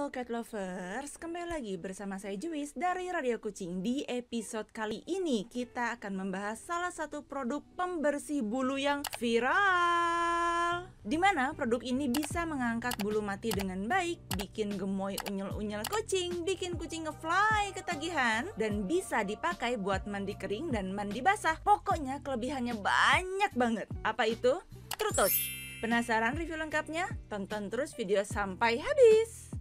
Halo cat lovers, kembali lagi bersama saya Juwis dari Radio Kucing. Di episode kali ini kita akan membahas salah satu produk pembersih bulu yang viral, dimana produk ini bisa mengangkat bulu mati dengan baik, bikin gemoy unyel-unyel kucing, bikin kucing ngefly ketagihan, dan bisa dipakai buat mandi kering dan mandi basah. Pokoknya kelebihannya banyak banget. Apa itu? True Touch. Penasaran review lengkapnya? Tonton terus video sampai habis.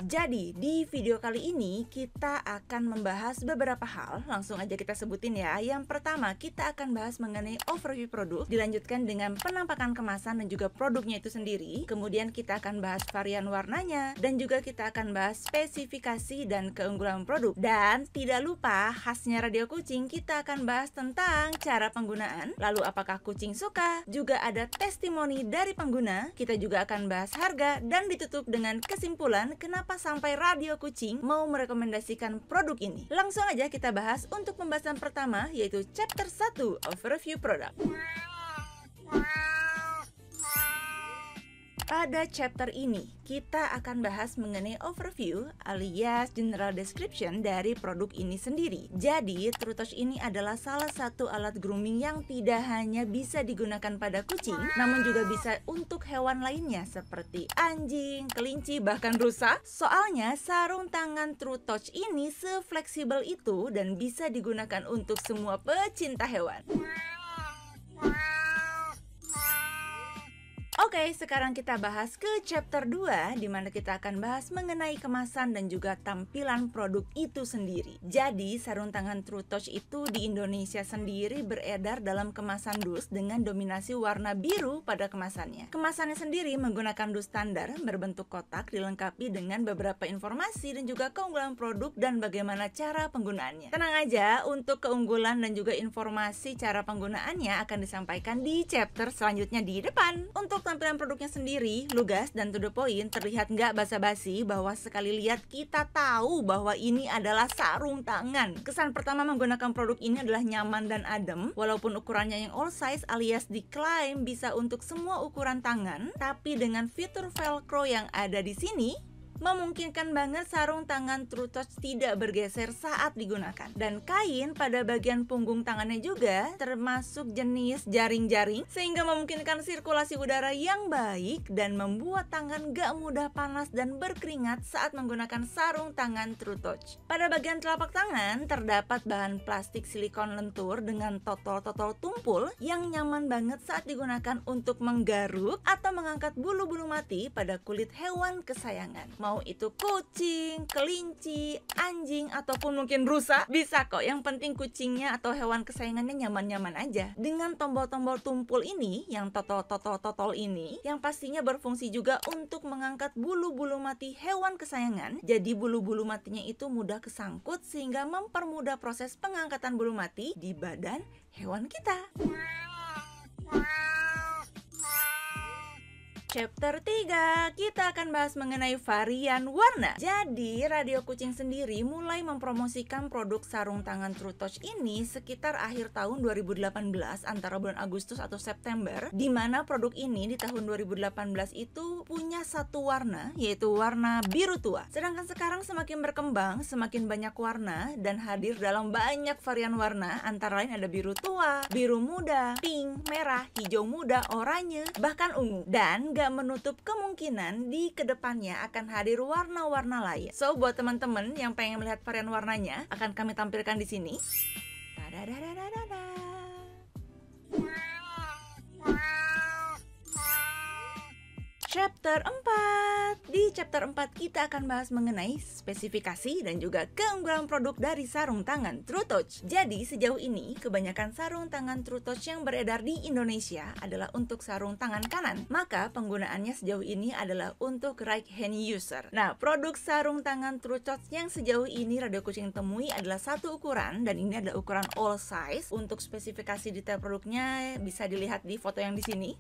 Jadi, di video kali ini kita akan membahas beberapa hal. Langsung aja kita sebutin ya. Yang pertama, kita akan bahas mengenai overview produk, dilanjutkan dengan penampakan kemasan dan juga produknya itu sendiri. Kemudian kita akan bahas varian warnanya, dan juga kita akan bahas spesifikasi dan keunggulan produk. Dan tidak lupa, khasnya Radio Kucing, kita akan bahas tentang cara penggunaan, lalu apakah kucing suka, juga ada testimoni dari pengguna. Kita juga akan bahas harga, dan ditutup dengan kesimpulan kenapa sampai Radio Kucing mau merekomendasikan produk ini. Langsung aja kita bahas untuk pembahasan pertama, yaitu chapter 1 overview produk. Pada chapter ini, kita akan bahas mengenai overview alias general description dari produk ini sendiri. Jadi, True Touch ini adalah salah satu alat grooming yang tidak hanya bisa digunakan pada kucing, namun juga bisa untuk hewan lainnya seperti anjing, kelinci, bahkan rusa. Soalnya, sarung tangan True Touch ini sefleksibel itu dan bisa digunakan untuk semua pecinta hewan. Oke, sekarang kita bahas ke chapter 2, di mana kita akan bahas mengenai kemasan dan juga tampilan produk itu sendiri. Jadi, sarung tangan True Touch itu di Indonesia sendiri beredar dalam kemasan dus dengan dominasi warna biru pada kemasannya. Kemasannya sendiri menggunakan dus standar berbentuk kotak, dilengkapi dengan beberapa informasi dan juga keunggulan produk dan bagaimana cara penggunaannya. Tenang aja, untuk keunggulan dan juga informasi cara penggunaannya akan disampaikan di chapter selanjutnya di depan. Untuk tampilan produknya sendiri, lugas dan to the point, terlihat nggak basa-basi, bahwa sekali lihat kita tahu bahwa ini adalah sarung tangan. Kesan pertama menggunakan produk ini adalah nyaman dan adem, walaupun ukurannya yang all size alias diklaim bisa untuk semua ukuran tangan, tapi dengan fitur velcro yang ada di sini, memungkinkan banget sarung tangan True Touch tidak bergeser saat digunakan. Dan kain pada bagian punggung tangannya juga termasuk jenis jaring-jaring, sehingga memungkinkan sirkulasi udara yang baik dan membuat tangan gak mudah panas dan berkeringat saat menggunakan sarung tangan True Touch. Pada bagian telapak tangan terdapat bahan plastik silikon lentur dengan totol-totol tumpul yang nyaman banget saat digunakan untuk menggaruk atau mengangkat bulu-bulu mati pada kulit hewan kesayangan. Mau itu kucing, kelinci, anjing, ataupun mungkin rusa, bisa kok. Yang penting kucingnya atau hewan kesayangannya nyaman-nyaman aja. Dengan tombol-tombol tumpul ini, yang totol ini, yang pastinya berfungsi juga untuk mengangkat bulu-bulu mati hewan kesayangan. Jadi bulu-bulu matinya itu mudah kesangkut sehingga mempermudah proses pengangkatan bulu mati di badan hewan kita. Chapter 3, kita akan bahas mengenai varian warna. Jadi, Radio Kucing sendiri mulai mempromosikan produk sarung tangan True Touch ini sekitar akhir tahun 2018, antara bulan Agustus atau September, di mana produk ini di tahun 2018 itu punya satu warna, yaitu warna biru tua. Sedangkan sekarang semakin berkembang, semakin banyak warna dan hadir dalam banyak varian warna, antara lain ada biru tua, biru muda, pink, merah, hijau muda, oranye, bahkan ungu. Dan gak menutup kemungkinan di kedepannya akan hadir warna-warna lain. So, buat teman-teman yang pengen melihat varian warnanya, akan kami tampilkan di sini. Chapter 4. Di chapter 4 kita akan bahas mengenai spesifikasi dan juga keunggulan produk dari sarung tangan True Touch. Jadi sejauh ini kebanyakan sarung tangan True Touch yang beredar di Indonesia adalah untuk sarung tangan kanan. Maka penggunaannya sejauh ini adalah untuk right hand user. Nah, produk sarung tangan True Touch yang sejauh ini Radio Kucing temui adalah satu ukuran, dan ini adalah ukuran all size. Untuk spesifikasi detail produknya bisa dilihat di foto yang di sini.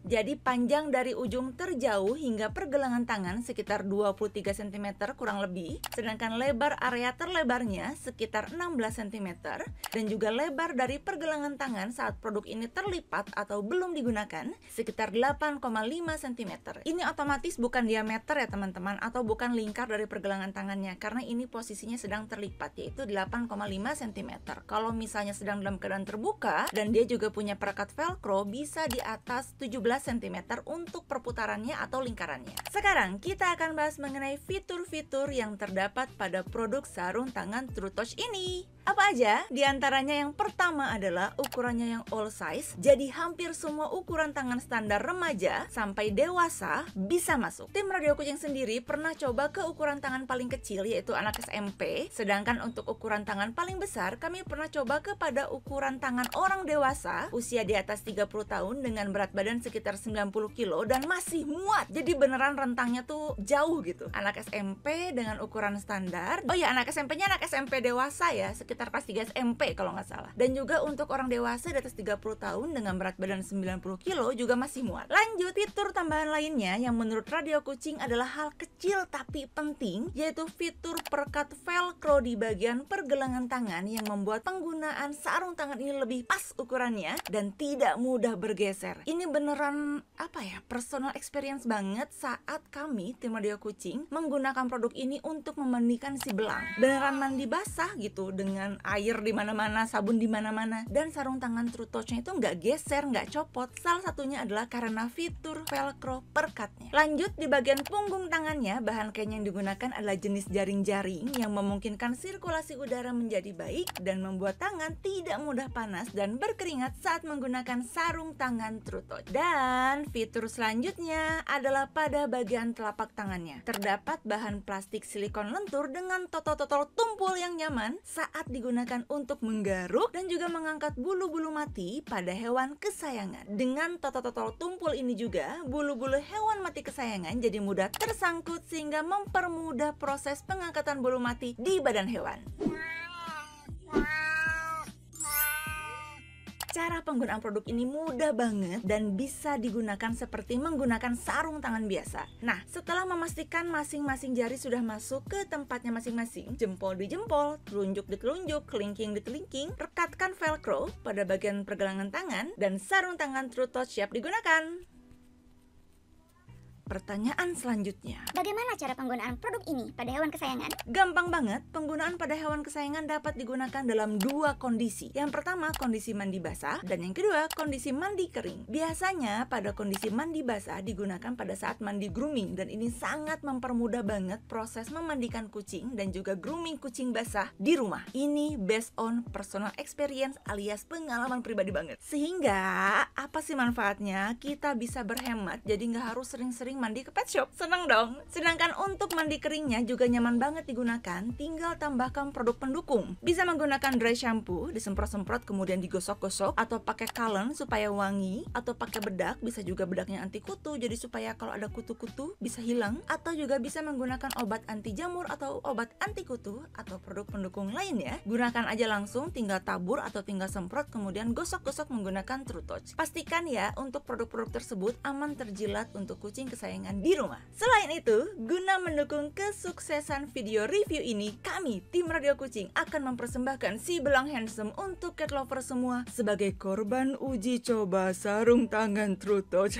Jadi panjang dari ujung terjauh hingga pergelangan tangan sekitar 23 cm kurang lebih, sedangkan lebar area terlebarnya sekitar 16 cm, dan juga lebar dari pergelangan tangan saat produk ini terlipat atau belum digunakan sekitar 8,5 cm. Ini otomatis bukan diameter ya teman-teman, atau bukan lingkar dari pergelangan tangannya, karena ini posisinya sedang terlipat, yaitu 8,5 cm. Kalau misalnya sedang dalam keadaan terbuka dan dia juga punya perekat velcro, bisa di atas 17 cm untuk perputarannya atau lingkarannya. Sekarang kita akan bahas mengenai fitur-fitur yang terdapat pada produk sarung tangan TrueTouch ini. Apa aja? Di antaranya yang pertama adalah ukurannya yang all size, jadi hampir semua ukuran tangan standar remaja sampai dewasa bisa masuk. Tim Radio Kucing sendiri pernah coba ke ukuran tangan paling kecil, yaitu anak SMP, sedangkan untuk ukuran tangan paling besar kami pernah coba kepada ukuran tangan orang dewasa usia di atas 30 tahun dengan berat badan sekitar 90 kilo dan masih muat. Jadi beneran rentangnya tuh jauh gitu. Anak SMP dengan ukuran standar. Oh ya, anak SMP-nya anak SMP dewasa ya, sekitar kelas 3 SMP kalau nggak salah. Dan juga untuk orang dewasa di atas 30 tahun dengan berat badan 90 kilo juga masih muat. Lanjut, fitur tambahan lainnya yang menurut Radio Kucing adalah hal kecil tapi penting, yaitu fitur perekat velcro di bagian pergelangan tangan yang membuat penggunaan sarung tangan ini lebih pas ukurannya dan tidak mudah bergeser. Ini beneran personal experience banget saat kami tim Radio Kucing menggunakan produk ini untuk memandikan si belang. Beneran mandi basah gitu dengan air di mana-mana, sabun di mana-mana, dan sarung tangan TrueTouch-nya itu nggak geser, nggak copot. Salah satunya adalah karena fitur velcro perekatnya. Lanjut, di bagian punggung tangannya, bahan kain yang digunakan adalah jenis jaring-jaring yang memungkinkan sirkulasi udara menjadi baik dan membuat tangan tidak mudah panas dan berkeringat saat menggunakan sarung tangan TrueTouch. Dan fitur selanjutnya adalah pada bagian telapak tangannya. Terdapat bahan plastik silikon lentur dengan totol-totol tumpul yang nyaman saat digunakan untuk menggaruk dan juga mengangkat bulu-bulu mati pada hewan kesayangan. Dengan totol-totol tumpul ini juga, bulu-bulu hewan mati kesayangan jadi mudah tersangkut sehingga mempermudah proses pengangkatan bulu mati di badan hewan. Cara penggunaan produk ini mudah banget dan bisa digunakan seperti menggunakan sarung tangan biasa. Nah, setelah memastikan masing-masing jari sudah masuk ke tempatnya masing-masing, jempol di jempol, telunjuk di telunjuk, kelingking di kelingking, rekatkan velcro pada bagian pergelangan tangan, dan sarung tangan TrueTouch siap digunakan. Pertanyaan selanjutnya, bagaimana cara penggunaan produk ini pada hewan kesayangan? Gampang banget, penggunaan pada hewan kesayangan dapat digunakan dalam dua kondisi. Yang pertama, kondisi mandi basah, dan yang kedua, kondisi mandi kering. Biasanya pada kondisi mandi basah digunakan pada saat mandi grooming, dan ini sangat mempermudah banget proses memandikan kucing dan juga grooming kucing basah di rumah. Ini based on personal experience alias pengalaman pribadi banget. Sehingga, apa sih manfaatnya? Kita bisa berhemat, jadi nggak harus sering-sering mandi ke pet shop. Seneng dong. Sedangkan untuk mandi keringnya juga nyaman banget digunakan, tinggal tambahkan produk pendukung. Bisa menggunakan dry shampoo, disemprot-semprot kemudian digosok-gosok, atau pakai cologne supaya wangi, atau pakai bedak, bisa juga bedaknya anti kutu, jadi supaya kalau ada kutu-kutu bisa hilang, atau juga bisa menggunakan obat anti jamur atau obat anti kutu atau produk pendukung lainnya. Gunakan aja langsung, tinggal tabur atau tinggal semprot kemudian gosok-gosok menggunakan TrueTouch. Pastikan ya untuk produk-produk tersebut aman terjilat untuk kucing kesayangan di rumah. Selain itu, guna mendukung kesuksesan video review ini, kami tim Radio Kucing akan mempersembahkan si belang handsome untuk cat lover semua sebagai korban uji coba sarung tangan TrueTouch.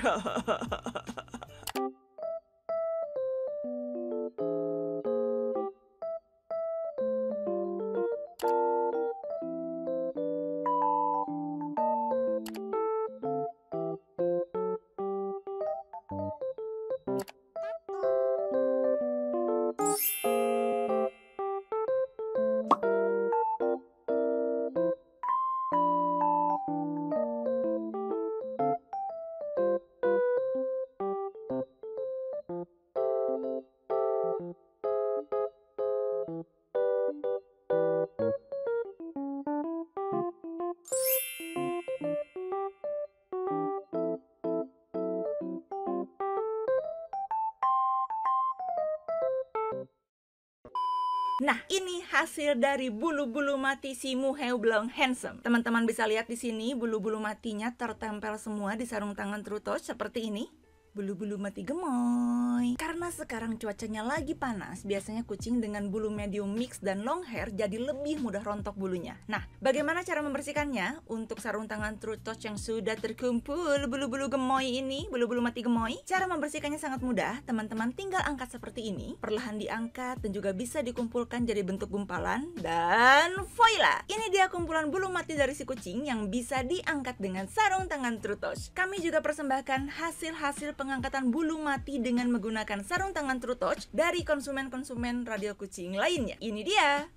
Nah, ini hasil dari bulu-bulu mati si Muheu Blong Handsome. Teman-teman bisa lihat di sini bulu-bulu matinya tertempel semua di sarung tangan True Touch seperti ini. Bulu-bulu mati gemoy. Karena sekarang cuacanya lagi panas, biasanya kucing dengan bulu medium mix dan long hair jadi lebih mudah rontok bulunya. Nah, bagaimana cara membersihkannya? Untuk sarung tangan True Touch yang sudah terkumpul bulu-bulu gemoy ini, bulu-bulu mati gemoy, cara membersihkannya sangat mudah. Teman-teman tinggal angkat seperti ini, perlahan diangkat dan juga bisa dikumpulkan jadi bentuk gumpalan. Dan voila! Ini dia kumpulan bulu mati dari si kucing yang bisa diangkat dengan sarung tangan True Touch. Kami juga persembahkan hasil-hasil pengangkatan bulu mati dengan menggunakan sarung tangan True Touch dari konsumen-konsumen radio kucing lainnya. Ini dia.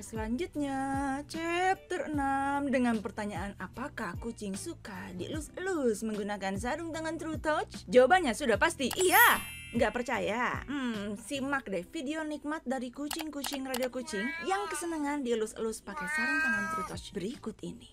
Selanjutnya, chapter 6 dengan pertanyaan apakah kucing suka dielus-elus menggunakan sarung tangan True Touch? Jawabannya sudah pasti iya. Nggak percaya? Simak deh video nikmat dari kucing-kucing radio kucing yang kesenangan dielus-elus pakai sarung tangan True Touch berikut ini.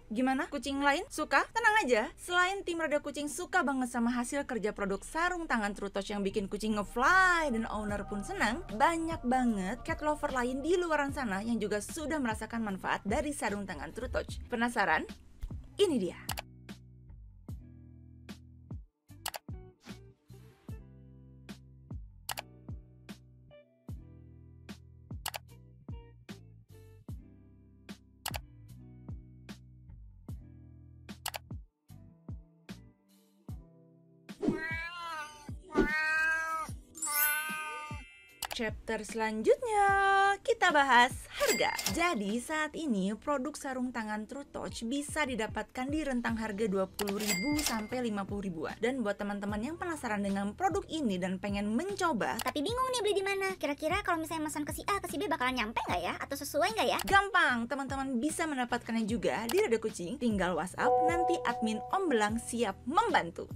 Gimana? Kucing lain suka? Tenang aja, selain tim radio kucing suka banget sama hasil kerja produk sarung tangan True Touch yang bikin kucing ngefly dan owner pun senang, banyak banget cat lover lain di luaran sana yang juga sudah merasakan manfaat dari sarung tangan True Touch. Penasaran? Ini dia. chapter selanjutnya kita bahas harga. Jadi saat ini produk sarung tangan True Touch bisa didapatkan di rentang harga 20.000 sampai 50.000-an. Dan buat teman-teman yang penasaran dengan produk ini dan pengen mencoba tapi bingung nih beli di mana, kira-kira kalau misalnya pesan ke si A ke si B bakalan nyampe nggak ya, atau sesuai nggak ya? gampang, teman-teman bisa mendapatkannya juga di Radio Kucing. Tinggal WhatsApp, nanti admin Om Belang siap membantu.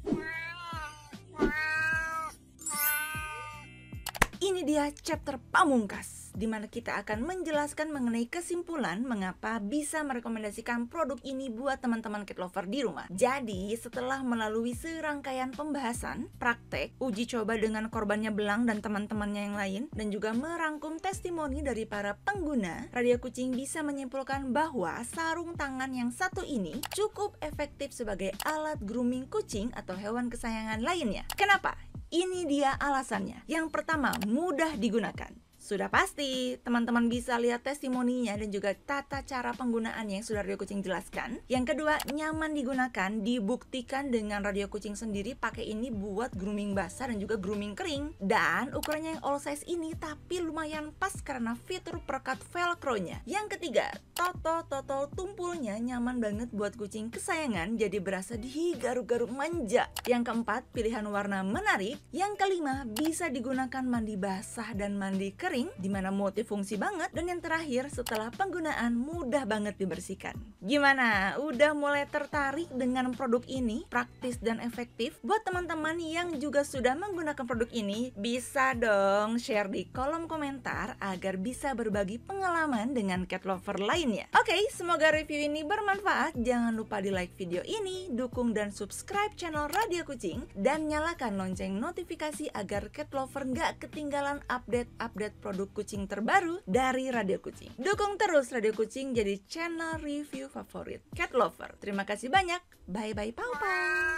Ini dia chapter pamungkas, di mana kita akan menjelaskan mengenai kesimpulan mengapa bisa merekomendasikan produk ini buat teman-teman cat lover di rumah. Jadi setelah melalui serangkaian pembahasan, praktek, uji coba dengan korbannya Belang dan teman-temannya yang lain, dan juga merangkum testimoni dari para pengguna, Radio Kucing bisa menyimpulkan bahwa sarung tangan yang satu ini cukup efektif sebagai alat grooming kucing atau hewan kesayangan lainnya. Kenapa? Ini dia alasannya. Yang pertama, mudah digunakan. Sudah pasti, teman-teman bisa lihat testimoninya dan juga tata cara penggunaannya yang sudah Radio Kucing jelaskan. Yang kedua, nyaman digunakan, dibuktikan dengan Radio Kucing sendiri pakai ini buat grooming basah dan juga grooming kering. Dan ukurannya yang all size ini tapi lumayan pas karena fitur perekat velcro-nya. Yang ketiga, totol tumpulnya nyaman banget buat kucing kesayangan, jadi berasa digaruk-garuk manja. Yang keempat, pilihan warna menarik. Yang kelima, bisa digunakan mandi basah dan mandi kering, dimana multifungsi banget. Dan yang terakhir, setelah penggunaan mudah banget dibersihkan. Gimana? Udah mulai tertarik dengan produk ini? Praktis dan efektif? Buat teman-teman yang juga sudah menggunakan produk ini, bisa dong share di kolom komentar agar bisa berbagi pengalaman dengan cat lover lainnya. Oke, semoga review ini bermanfaat. Jangan lupa di like video ini, dukung dan subscribe channel Radio Kucing, dan nyalakan lonceng notifikasi agar cat lover nggak ketinggalan update produk kucing terbaru dari Radio Kucing. Dukung terus Radio Kucing jadi channel review favorit cat lover. Terima kasih banyak. Bye bye, pau pau.